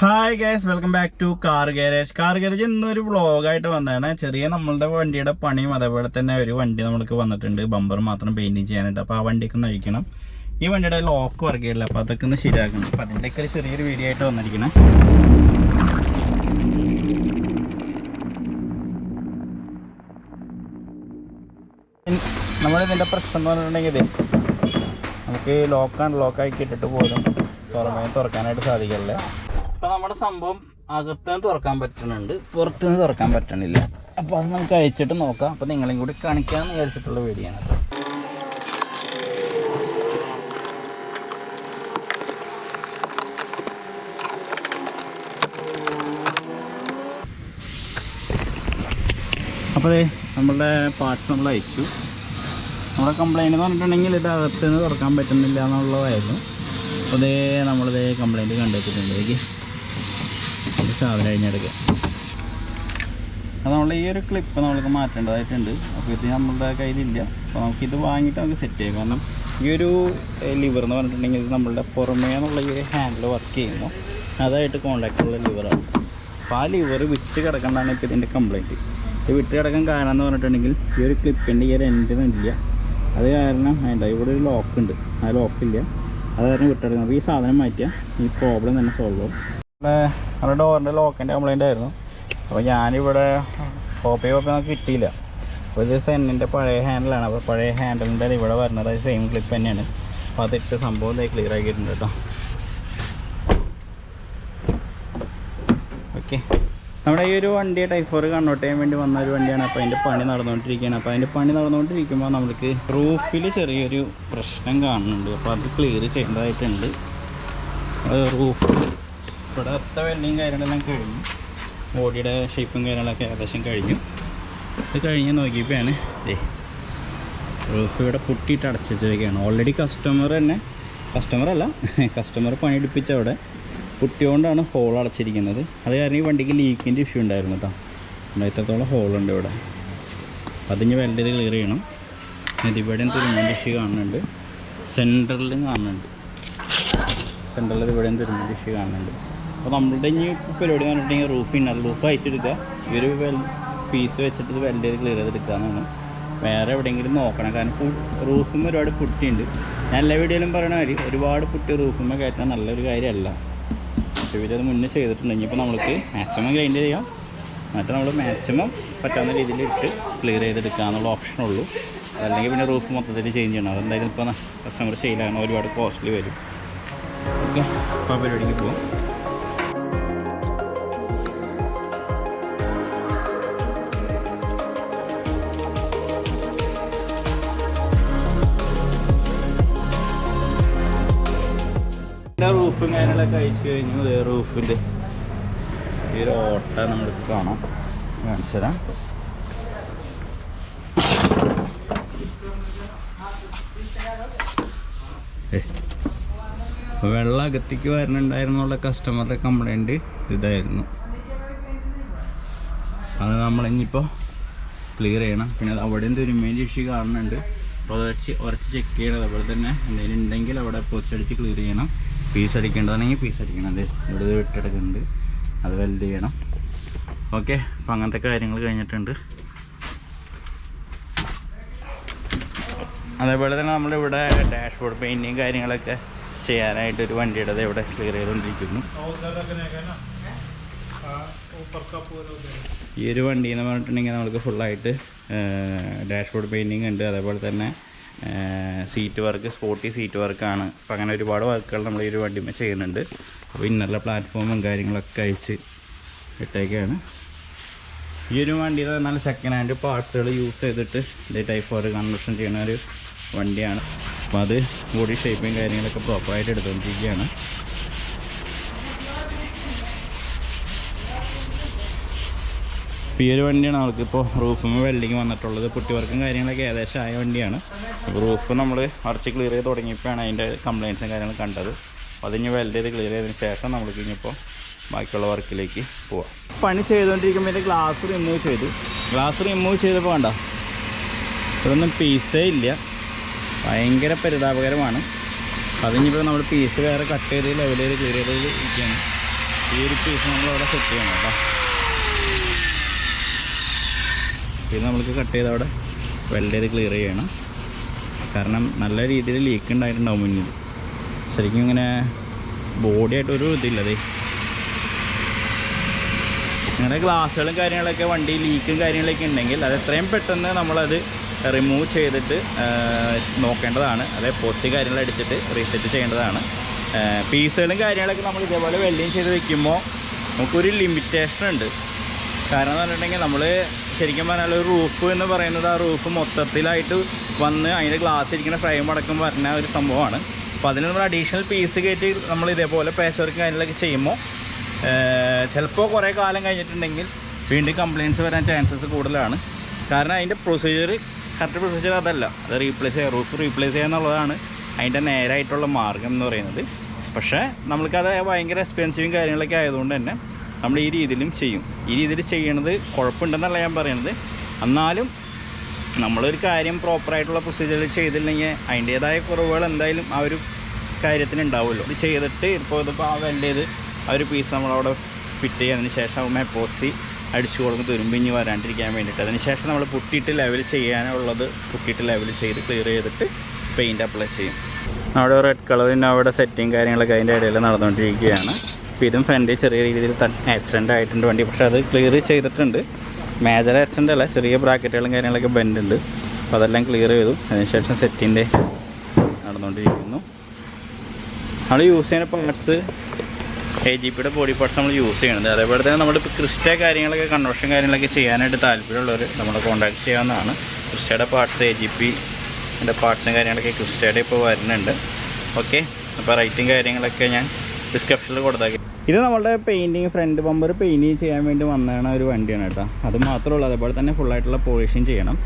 Hi guys, welcome back to car garage. Car garage ഇന്നൊരു വ്ളോഗായിട്ട് വന്നതാണ്. ചെറിയ നമ്മളുടെ വണ്ടിയുടെ പണിയും അതേപോലെ തന്നെ ഒരു വണ്ടി നമ്മൾക്ക് വന്നിട്ടുണ്ട്, ബമ്പർ മാത്രം പെയിൻറ്റിങ് ചെയ്യാനായിട്ട്. അപ്പോൾ ആ വണ്ടിക്ക് ഒന്ന് അഴിക്കണം. ഈ വണ്ടിയുടെ ലോക്ക് വർക്ക് ചെയ്യില്ല, അപ്പോൾ അതൊക്കെ ഒന്ന് ശരിയാക്കണം. അപ്പോൾ അതിൻ്റെയൊക്കെ ഒരു ചെറിയൊരു വീഡിയോ ആയിട്ട് വന്നിരിക്കണം. നമ്മളിതിൻ്റെ പ്രശ്നം എന്ന് പറഞ്ഞിട്ടുണ്ടെങ്കിൽ നമുക്ക് ലോക്കാക്കി ഇട്ടിട്ട് പോലും തുറക്കാനായിട്ട് സാധിക്കില്ല. അപ്പോൾ നമ്മുടെ സംഭവം അകത്തുനിന്ന് തുറക്കാൻ പറ്റുന്നുണ്ട്, പുറത്തുനിന്ന് തുറക്കാൻ പറ്റണില്ല. അപ്പോൾ അത് നമുക്ക് അയച്ചിട്ട് നോക്കാം. അപ്പോൾ നിങ്ങളെയും കൂടി കാണിക്കാമെന്ന് വിചാരിച്ചിട്ടുള്ള വീഡിയോ ആണ്. അപ്പോൾ നമ്മളുടെ പാർട്സ് നമ്മൾ അയച്ചു. നമ്മുടെ കംപ്ലൈൻറ്റ് എന്ന് പറഞ്ഞിട്ടുണ്ടെങ്കിൽ ഇത് അകത്തുനിന്ന് തുറക്കാൻ പറ്റുന്നില്ല എന്നുള്ളതായിരുന്നു. അപ്പോൾ നമ്മളിതേ കംപ്ലൈൻറ്റ് കണ്ടെത്തിയിട്ടുണ്ട്. സാധനം കഴിഞ്ഞെടുക്കുക. അപ്പോൾ നമ്മൾ ഈ ഒരു ക്ലിപ്പ് നമ്മൾക്ക് മാറ്റേണ്ടതായിട്ടുണ്ട്. അപ്പോൾ ഇത് നമ്മളുടെ കയ്യിലില്ല. അപ്പോൾ നമുക്കിത് വാങ്ങിയിട്ട് നമുക്ക് സെറ്റ് ചെയ്യാം. കാരണം ഈ ഒരു ലിവർ എന്ന് പറഞ്ഞിട്ടുണ്ടെങ്കിൽ ഇത് നമ്മളുടെ പുറമേ എന്നുള്ള ഈ ഒരു ഹാൻഡിൽ വർക്ക് ചെയ്യുന്നു, അതായിട്ട് കോൺടാക്റ്റ് ഉള്ള ലിവറാണ്. അപ്പോൾ ആ ലിവർ വിട്ട് കിടക്കേണ്ടതാണ് ഇപ്പോൾ ഇതിൻ്റെ കംപ്ലൈൻറ്റ്. ഇത് വിട്ട് കിടക്കാൻ കാരണം എന്ന് പറഞ്ഞിട്ടുണ്ടെങ്കിൽ ഈ ഒരു ക്ലിപ്പിൻ്റെ ഈ ഒരു എൻഡിനില്ല. അത് കാരണം വേണ്ട, ഇവിടെ ഒരു ലോക്കുണ്ട്, ആ ലോക്കില്ല. അത് കാരണം വിട്ട് കിടക്കണം. അപ്പോൾ ഈ സാധനം മാറ്റിയാൽ ഈ പ്രോബ്ലം തന്നെ സോൾവ് ആവും. നമ്മുടെ ഡോറിൻ്റെ ലോക്കിൻ്റെ കംപ്ലൈൻ്റ് ആയിരുന്നു. അപ്പോൾ ഞാനിവിടെ കോപ്പി നമുക്ക് കിട്ടിയില്ല. അപ്പോൾ ഇത് സെന്നിൻ്റെ പഴയ ഹാൻഡിലാണ്. അപ്പോൾ പഴയ ഹാൻഡിലിൻ്റെ ഇവിടെ വരുന്നത് അത് സെയിം ക്ലിപ്പ് തന്നെയാണ്. അപ്പോൾ അതിട്ട് സംഭവം ക്ലിയർ ആക്കിയിട്ടുണ്ട് കേട്ടോ. ഓക്കെ, നമ്മുടെ ഈ ഒരു വണ്ടിയെ ടൈപ്പ് 4 കൺവേർട്ട് ചെയ്യാൻ വേണ്ടി വന്ന ഒരു വണ്ടിയാണ്. അപ്പോൾ അതിൻ്റെ പണി നടന്നുകൊണ്ടിരിക്കുകയാണ്. അപ്പോൾ അതിൻ്റെ പണി നടന്നുകൊണ്ടിരിക്കുമ്പോൾ നമുക്ക് റൂഫിൽ ചെറിയൊരു പ്രശ്നം കാണുന്നുണ്ട്. അപ്പോൾ അത് ക്ലിയർ ചെയ്യേണ്ടതായിട്ടുണ്ട്. റൂഫ് ഇവിടെ വെള്ളിയും കാര്യങ്ങളെല്ലാം കഴിഞ്ഞു, ബോഡിയുടെ ഷേപ്പും കാര്യങ്ങളൊക്കെ ഏകദേശം കഴിഞ്ഞു. ഇത് കഴിഞ്ഞ് നോക്കിയപ്പോഴാണ് റൂഫ് ഇവിടെ പൊട്ടിയിട്ട് അടച്ചിട്ടൊക്കെയാണ്. ഓൾറെഡി കസ്റ്റമർ പണിയെടുപ്പിച്ച അവിടെ പൊട്ടിയോണ്ടാണ് ഹോൾ അടച്ചിരിക്കുന്നത്. അത് കാരണം ഈ വണ്ടിക്ക് ലീക്കിൻ്റെ ഇഷ്യൂ ഉണ്ടായിരുന്നു കേട്ടോ. ഇത്രത്തോളം ഹോളുണ്ട് ഇവിടെ. അതിന് വെൽഡ് ചെയ്ത് ക്ലിയർ ചെയ്യണം. ഇതിവിടെ തുരുമ്പിൻ്റെ ഇഷ്യൂ കാണുന്നുണ്ട്, സെൻറ്ററിലും കാണുന്നുണ്ട്. സെൻറ്ററിൽ ഇവിടെ തുരുമ്പിൻ്റെ ഇഷ്യൂ കാണുന്നുണ്ട്. അപ്പോൾ നമ്മളുടെ ഇനി പരിപാടി എന്ന് പറഞ്ഞിട്ടുണ്ടെങ്കിൽ റൂഫ് ഇന്നർ റൂഫ് അയച്ചെടുക്കുക. ഈ ഒരു പീസ് വെച്ചിട്ട് ഇത് വെൽഡ് ചെയ്ത് ക്ലിയർ ചെയ്തെടുക്കാമെന്നാണ്. വേറെ എവിടെയെങ്കിലും നോക്കണം. കാരണം റൂഫും ഒരുപാട് പുട്ടിയുണ്ട്. ഞാൻ എല്ലാ വീഡിയോയിലും പറയണ കാര്യം, ഒരുപാട് പുട്ടി റൂഫുമ്മ കയറ്റാൻ നല്ലൊരു കാര്യമല്ല. പക്ഷേ ഇവരത് മുന്നേ ചെയ്തിട്ടുണ്ട്. ഇനിയിപ്പോൾ നമ്മൾക്ക് മാക്സിമം ഗ്രൈൻഡ് ചെയ്യാം, എന്നിട്ട് നമ്മൾ മാക്സിമം പറ്റാവുന്ന രീതിയിൽ ഇട്ട് ക്ലിയർ ചെയ്തെടുക്കാമെന്നുള്ള ഓപ്ഷനുള്ളൂ. അല്ലെങ്കിൽ പിന്നെ റൂഫ് മൊത്തത്തിൽ ചേഞ്ച് ചെയ്യണം. അതെന്തായാലും ഇപ്പോൾ കസ്റ്റമർ സെയിലാണ്, ഒരുപാട് കോസ്റ്റ്ലി വരും. ഓക്കെ, അപ്പോൾ പരിപാടിക്ക് പോകാം. റൂഫും കാര്യങ്ങളൊക്കെ അയച്ചു കഴിഞ്ഞു. റൂഫിൻ്റെ ഈ ഒരു ഓട്ട നമ്മൾക്ക് കാണാം, കാണിച്ചു തരാം. വെള്ളം അകത്തേക്ക് വരണുണ്ടായിരുന്നുള്ള കസ്റ്റമറുടെ കംപ്ലൈൻറ്റ് ഇതായിരുന്നു. അത് നമ്മളിനിപ്പോൾ ക്ലിയർ ചെയ്യണം. പിന്നെ അവിടെയും തുരുമ്പേൻ്റെ ഇഷ്യൂ കാണുന്നുണ്ട്. അപ്പോൾ ഉറച്ച് ചെക്ക് ചെയ്യണം. അതുപോലെ തന്നെ എന്തെങ്കിലും ഉണ്ടെങ്കിൽ അവിടെ പൊച്ചടിച്ച് ക്ലിയർ ചെയ്യണം. പീസ് അടിക്കേണ്ടതാണെങ്കിൽ പീസ് അടിക്കണം. അത് ഇവിടെ വിട്ടെടുക്കുന്നുണ്ട്, അത് വെൽഡ് ചെയ്യണം. ഓക്കെ, അപ്പോൾ അങ്ങനത്തെ കാര്യങ്ങൾ കഴിഞ്ഞിട്ടുണ്ട്. അതേപോലെ തന്നെ നമ്മളിവിടെ ഡാഷ്ബോർഡ് പെയിൻറ്റിങ് കാര്യങ്ങളൊക്കെ ചെയ്യാനായിട്ട് ഒരു വണ്ടിയുടെ ഇവിടെ ക്ലിയർ ചെയ്തുകൊണ്ടിരിക്കുന്നു. ഈ ഒരു വണ്ടി എന്ന് പറഞ്ഞിട്ടുണ്ടെങ്കിൽ നമുക്ക് ഫുള്ളായിട്ട് ഡാഷ്ബോർഡ് പെയിൻറ്റിങ് ഉണ്ട്. അതേപോലെ തന്നെ സീറ്റ് വർക്ക്, സ്പോർട്ടി സീറ്റ് വർക്കാണ്. അപ്പോൾ അങ്ങനെ ഒരുപാട് വർക്കുകൾ നമ്മൾ ഈ ഒരു വണ്ടിമേ ചെയ്യുന്നുണ്ട്. അപ്പോൾ ഇന്നറിലെ പ്ലാറ്റ്ഫോമും കാര്യങ്ങളൊക്കെ അയച്ച് ഇട്ടേക്കാണ്. ഈ ഒരു വണ്ടിയിൽ പറഞ്ഞാൽ സെക്കൻഡ് ഹാൻഡ് പാർട്സുകൾ യൂസ് ചെയ്തിട്ട് ഇതേ ടൈപ്പ് 4 കൺവേർഷൻ ചെയ്യുന്ന ഒരു വണ്ടിയാണ്. അപ്പോൾ അത് ബോഡി ഷേപ്പും കാര്യങ്ങളൊക്കെ പ്രോപ്പറായിട്ട് എടുത്തുകൊണ്ടിരിക്കുകയാണ്. ഈ ഒരു വണ്ടിയാണ് നമുക്കിപ്പോൾ റൂഫും വെൽഡിങ് വന്നിട്ടുള്ളത്. പുട്ടി വർക്കും കാര്യങ്ങളൊക്കെ ഏകദേശം ആയ വണ്ടിയാണ്. അപ്പോൾ റൂഫ് നമ്മൾ അടച്ച് ക്ലിയർ ചെയ്ത് തുടങ്ങിയപ്പോഴാണ് അതിൻ്റെ കംപ്ലയിൻസും കാര്യങ്ങളും കണ്ടത്. അപ്പോൾ അതിന് വെൽഡ് ചെയ്ത് ക്ലിയർ ചെയ്തതിന് ശേഷം നമ്മൾക്ക് ഇനിയിപ്പോൾ ബാക്കിയുള്ള വർക്കിലേക്ക് പോവാം. പണി ചെയ്തുകൊണ്ടിരിക്കുമ്പോൾ ഇതിൻ്റെ ഗ്ലാസ് റിമൂവ് ചെയ്തപ്പോൾ വേണ്ട, ഇതൊന്നും പീസേ ഇല്ല. ഭയങ്കര പരിതാപകരമാണ്. അതിനിപ്പോൾ നമ്മൾ പീസ് വേറെ കട്ട് ചെയ്ത് ലെവൽ ചെയ്ത് ക്ലിയർ ചെയ്ത് ഇരിക്കുകയാണ്. ഈ ഒരു പീസ് നമ്മളവിടെ സെറ്റ് ചെയ്യണം കേട്ടോ. ഇത് നമ്മൾക്ക് കട്ട് ചെയ്ത് അവിടെ വെൽഡ് ചെയ്ത് ക്ലിയർ ചെയ്യണം. കാരണം നല്ല രീതിയിൽ ലീക്ക് ഉണ്ടായിട്ടുണ്ടാവും മുന്നിൽ. ശരിക്കും ഇങ്ങനെ ബോഡിയായിട്ടൊരു ഇതില്ലതേ. നിങ്ങളുടെ ഗ്ലാസ്സുകളും കാര്യങ്ങളൊക്കെ വണ്ടി ലീക്കും കാര്യങ്ങളൊക്കെ ഉണ്ടെങ്കിൽ അത് എത്രയും പെട്ടെന്ന് നമ്മളത് റിമൂവ് ചെയ്തിട്ട് നോക്കേണ്ടതാണ്. അതായത് പൊട്ടി കാര്യങ്ങൾ അടിച്ചിട്ട് റീസെറ്റ് ചെയ്യേണ്ടതാണ്. പീസുകളും കാര്യങ്ങളൊക്കെ നമ്മൾ ഇതേപോലെ വെൽഡിങ് ചെയ്ത് വെക്കുമ്പോൾ നമുക്കൊരു ലിമിറ്റേഷൻ ഉണ്ട്. കാരണം എന്ന് പറഞ്ഞിട്ടുണ്ടെങ്കിൽ നമ്മൾ ശരിക്കും പറഞ്ഞാൽ ഒരു റൂഫ് എന്ന് പറയുന്നത് ആ റൂഫ് മൊത്തത്തിലായിട്ട് വന്ന് അതിൻ്റെ ഗ്ലാസ് ഇരിക്കുന്ന ഫ്രെയിം അടക്കം വരുന്ന ഒരു സംഭവമാണ്. അപ്പോൾ അതിന് നമ്മൾ അഡീഷണൽ പീസ് കയറ്റി നമ്മൾ ഇതേപോലെ പേച്ച് വർക്ക് കാര്യങ്ങളൊക്കെ ചെയ്യുമ്പോൾ ചിലപ്പോൾ കുറേ കാലം കഴിഞ്ഞിട്ടുണ്ടെങ്കിൽ വീണ്ടും കംപ്ലയിൻറ്റ്സ് വരാൻ ചാൻസസ് കൂടുതലാണ്. കാരണം അതിൻ്റെ കറക്റ്റ് പ്രൊസീജിയർ അതല്ല. അത് റൂഫ് റീപ്ലേസ് ചെയ്യുക എന്നുള്ളതാണ് അതിൻ്റെ നേരായിട്ടുള്ള മാർഗം എന്ന് പറയുന്നത്. പക്ഷേ നമ്മൾക്കത് ഭയങ്കര എക്സ്പെൻസീവും കാര്യങ്ങളൊക്കെ ആയതുകൊണ്ട് തന്നെ നമ്മൾ ഈ രീതിയിലും ചെയ്യും. ഈ രീതിയിൽ ചെയ്യണത് കുഴപ്പമുണ്ടെന്നല്ല ഞാൻ പറയുന്നത്. എന്നാലും നമ്മളൊരു കാര്യം പ്രോപ്പറായിട്ടുള്ള പ്രൊസീജിയറിൽ ചെയ്തില്ലെങ്കിൽ അതിൻ്റേതായ കുറവുകൾ എന്തായാലും ആ ഒരു കാര്യത്തിന് ഉണ്ടാവുമല്ലോ. ഇത് ചെയ്തിട്ട് ഇതിപ്പോൾ ആ വെൽഡ് ചെയ്ത് ആ ഒരു പീസ് നമ്മളവിടെ ഫിറ്റ് ചെയ്തതിന് ശേഷം എപ്പോക്സി അടിച്ചു കൊടുത്ത് തുരുമ്പിഞ്ഞ് വരാണ്ടിരിക്കാൻ വേണ്ടിയിട്ട് അതിന് ശേഷം നമ്മൾ പുട്ടിയിട്ട് ലെവൽ ചെയ്യാനുള്ളത് പുട്ടിയിട്ട് ലെവൽ ചെയ്ത് ക്ലിയർ ചെയ്തിട്ട് പെയിൻറ്റ് അപ്ലൈ ചെയ്യും. അവിടെ റെഡ് കളറിന് അവിടെ സെറ്റിങ് കാര്യങ്ങളൊക്കെ അതിൻ്റെ ഇടയിൽ നടന്നുകൊണ്ടിരിക്കുകയാണ്. അപ്പോൾ ഇതും ഫ്രണ്ടിൽ ചെറിയ രീതിയിൽ ആക്സിഡൻ്റ് ആയിട്ടുണ്ട് വണ്ടി. പക്ഷേ അത് ക്ലിയർ ചെയ്തിട്ടുണ്ട്. മേജർ ആക്സിഡൻ്റ് അല്ല, ചെറിയ ബ്രാക്കറ്റുകളും കാര്യങ്ങളൊക്കെ ബെൻഡുണ്ട്. അപ്പോൾ അതെല്ലാം ക്ലിയർ ചെയ്തു. അതിനുശേഷം സെറ്റിൻ്റെ നടന്നുകൊണ്ടിരിക്കുന്നു. നമ്മൾ യൂസ് ചെയ്യുന്ന പാർട്സ് AGPയുടെ ബോഡി പാർട്സ് നമ്മൾ യൂസ് ചെയ്യുന്നത്. അതേപോലെ തന്നെ നമ്മളിപ്പോൾ ക്രിസ്റ്റ കാര്യങ്ങളൊക്കെ കൺവേർഷൻ കാര്യങ്ങളൊക്കെ ചെയ്യാനായിട്ട് താല്പര്യമുള്ളവർ നമ്മളെ കോൺടാക്ട് ചെയ്യാവുന്നതാണ്. ക്രിസ്റ്റയുടെ പാർട്സ് AGPൻ്റെ പാർട്സും കാര്യങ്ങളൊക്കെ ക്രിസ്റ്റയുടെ ഇപ്പോൾ വരുന്നുണ്ട്. ഓക്കെ, അപ്പോൾ റേറ്റും കാര്യങ്ങളൊക്കെ ഞാൻ ഡിസ്ക്രിപ്ഷനിൽ കൊടുത്താക്കി. ഇത് നമ്മളുടെ പെയിൻറ്റിങ് ഫ്രണ്ട് ബമ്പർ പെയിൻറ്റിങ് ചെയ്യാൻ വേണ്ടി വന്നതാണ് ഒരു വണ്ടിയാണ് കേട്ടോ. അത് മാത്രമേ ഉള്ളൂ. അതേപോലെ തന്നെ ഫുള്ളായിട്ടുള്ള പോളിഷിങ് ചെയ്യണം.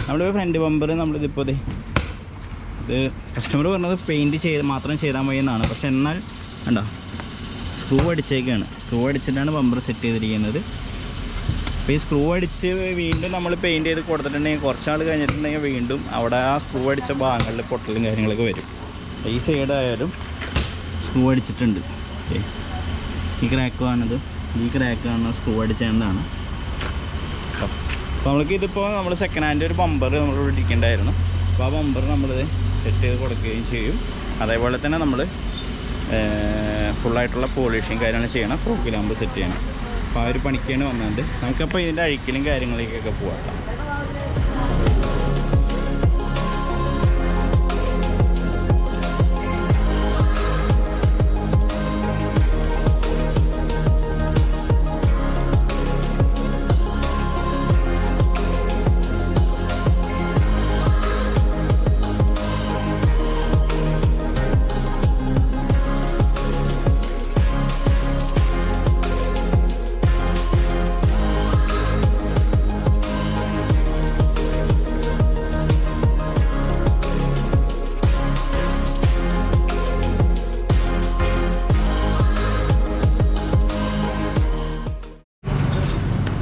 നമ്മളിപ്പോൾ ഫ്രണ്ട് ബമ്പർ നമ്മളിതിപ്പോൾ ഇത് കസ്റ്റമർ പറഞ്ഞത് പെയിൻറ്റ് മാത്രം ചെയ്താൽ മതി എന്നാണ്. പക്ഷെ എന്നാൽ വേണ്ട, സ്ക്രൂ അടിച്ചേക്കാണ്. സ്ക്രൂ അടിച്ചിട്ടാണ് ബമ്പർ സെറ്റ് ചെയ്തിരിക്കുന്നത്. അപ്പോൾ ഈ സ്ക്രൂ അടിച്ച് വീണ്ടും നമ്മൾ പെയിൻറ്റ് ചെയ്ത് കൊടുത്തിട്ടുണ്ടെങ്കിൽ കുറച്ചാൾ കഴിഞ്ഞിട്ടുണ്ടെങ്കിൽ വീണ്ടും അവിടെ ആ സ്ക്രൂ അടിച്ച ഭാഗങ്ങളിൽ പൊട്ടലും കാര്യങ്ങളൊക്കെ വരും. ഈ സൈഡായാലും സ്ക്രൂ അടിച്ചിട്ടുണ്ട്. ഈ ക്രാക്ക് കാണുന്നത് ഈ ക്രാക്ക് കാണുന്ന സ്ക്രൂ അടിച്ചതാണ്. അപ്പോൾ നമ്മൾക്ക് ഇതിപ്പോൾ നമ്മൾ സെക്കൻഡ് ഹാൻഡ് ഒരു ബമ്പർ നമ്മളിവിടെ ഇരിക്കേണ്ടായിരുന്നു. അപ്പോൾ ആ ബമ്പർ നമ്മളിത് സെറ്റ് ചെയ്ത് കൊടുക്കുകയും ചെയ്യും. അതേപോലെ തന്നെ നമ്മൾ ഫുള്ളായിട്ടുള്ള പോളിഷിങ് കാര്യങ്ങൾ ചെയ്യണം. ഫ്രോക്കിലാകുമ്പോൾ സെറ്റ് ചെയ്യണം. അപ്പോൾ ആ ഒരു പണിക്കാണ് വന്നത്. നമുക്കപ്പോൾ ഇതിൻ്റെ അഴിക്കലും കാര്യങ്ങളിലേക്കൊക്കെ പോകാം.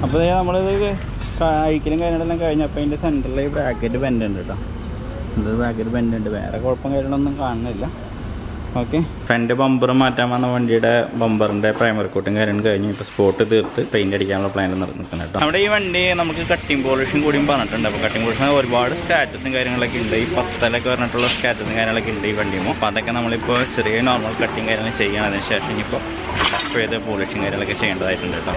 അപ്പോൾ നമ്മളിത് അഴിക്കലും കാര്യങ്ങളെല്ലാം കഴിഞ്ഞപ്പോൾ അതിൻ്റെ സെൻറ്ററിൽ ബ്രാക്കറ്റ് ബെൻഡ് ഉണ്ട് കേട്ടോ. ഇത് ബ്രാക്കറ്റ് ബെൻഡ് ഉണ്ട്. വേറെ കുഴപ്പം കാര്യങ്ങളൊന്നും കാണുന്നില്ല. ഓക്കെ, ഫ്രണ്ട് ബമ്പർ മാറ്റാൻ വന്ന വണ്ടിയുടെ ബമ്പറിൻ്റെ പ്രൈമറി കോട്ടും കാര്യങ്ങളും കഴിഞ്ഞ് ഇപ്പോൾ സ്പോട്ട് തീർത്ത് പെയിൻ്റ് അടിക്കാനുള്ള പ്ലാനിൽ നടന്നിട്ടുണ്ട് കേട്ടോ. നമ്മുടെ ഈ വണ്ടി നമുക്ക് കട്ടിങ് പോളിഷും കൂടിയും പറഞ്ഞിട്ടുണ്ട്. അപ്പോൾ കട്ടിങ് പോളിഷൻ ഒരുപാട് സ്കാറ്റസും കാര്യങ്ങളൊക്കെ ഉണ്ട്. ഈ 10 പറഞ്ഞിട്ടുള്ള സ്കാറ്റസും കാര്യങ്ങളൊക്കെ ഉണ്ട് ഈ വണ്ടിയുമ്പോൾ. അപ്പോൾ അതൊക്കെ നമ്മളിപ്പോൾ ചെറിയ നോർമൽ കട്ടിങ് കാര്യങ്ങൾ ചെയ്യണം. അതിന് ശേഷം ഇനിയിപ്പോൾ ടഫ് ചെയ്ത് പോളിഷും കാര്യങ്ങളൊക്കെ ചെയ്യേണ്ടതായിട്ടുണ്ട് കേട്ടോ.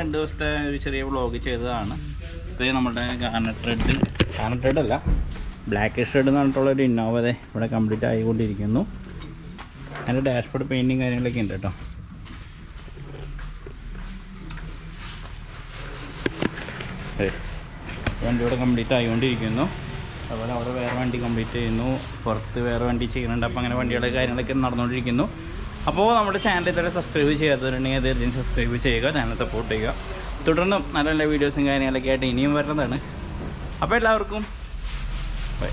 രണ്ട് ദിവസത്തെ ഒരു ചെറിയ വ്ളോഗ് ചെയ്തതാണ്. ഇത് നമ്മുടെ ഗാർനറ്റ് റെഡ് അല്ല, ബ്ലാക്ക് ഷെഡ് എന്ന് പറഞ്ഞിട്ടുള്ളൊരു ഇന്നോവ ഇവിടെ കംപ്ലീറ്റ് ആയിക്കൊണ്ടിരിക്കുന്നു. അതിൻ്റെ ഡാഷ്ബോർഡ് പെയിൻറ്റിങ് കാര്യങ്ങളൊക്കെ ഉണ്ട് കേട്ടോ. വണ്ടി ഇവിടെ കംപ്ലീറ്റ് ആയിക്കൊണ്ടിരിക്കുന്നു. അതുപോലെ അവിടെ വേറെ വണ്ടി കംപ്ലീറ്റ് ചെയ്യുന്നു, പുറത്ത് വേറെ വണ്ടി ചെയ്യുന്നുണ്ട്. അപ്പോൾ അങ്ങനെ വണ്ടിയുടെ കാര്യങ്ങളൊക്കെ നടന്നുകൊണ്ടിരിക്കുന്നു. അപ്പോൾ നമ്മുടെ ചാനൽ ഇതുവരെ സബ്സ്ക്രൈബ് ചെയ്യാത്തവരുണ്ടെങ്കിൽ തീർച്ചയായും സബ്സ്ക്രൈബ് ചെയ്യുക, ചാനൽ സപ്പോർട്ട് ചെയ്യുക. തുടർന്നും നല്ല നല്ല വീഡിയോസും കാര്യങ്ങളൊക്കെ ആയിട്ട് ഇനിയും വരുന്നതാണ്. അപ്പോൾ എല്ലാവർക്കും ബൈ.